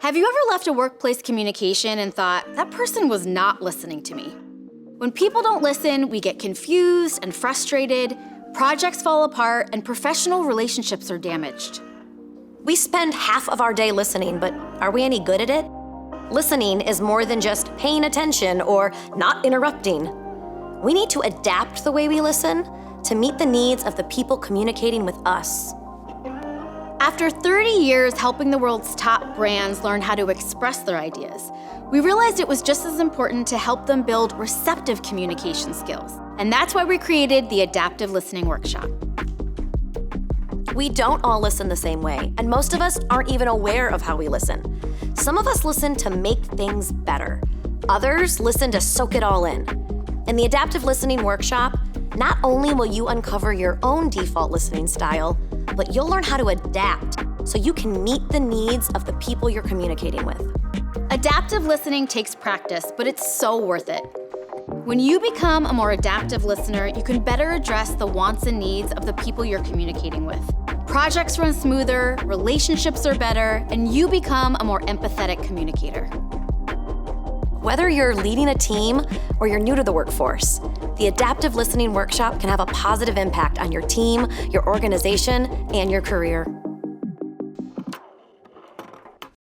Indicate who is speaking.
Speaker 1: Have you ever left a workplace communication and thought, that person was not listening to me? When people don't listen, we get confused and frustrated, projects fall apart, and professional relationships are damaged.
Speaker 2: We spend half of our day listening, but are we any good at it? Listening is more than just paying attention or not interrupting. We need to adapt the way we listen to meet the needs of the people communicating with us.
Speaker 1: After 30 years helping the world's top brands learn how to express their ideas, we realized it was just as important to help them build receptive communication skills. And that's why we created the Adaptive Listening Workshop.
Speaker 2: We don't all listen the same way, and most of us aren't even aware of how we listen. Some of us listen to make things better. Others listen to soak it all in. In the Adaptive Listening Workshop, not only will you uncover your own default listening style, but you'll learn how to adapt so you can meet the needs of the people you're communicating with.
Speaker 1: Adaptive listening takes practice, but it's so worth it. When you become a more adaptive listener, you can better address the wants and needs of the people you're communicating with. Projects run smoother, relationships are better, and you become a more empathetic communicator.
Speaker 2: Whether you're leading a team or you're new to the workforce, the Adaptive Listening Workshop can have a positive impact on your team, your organization, and your career.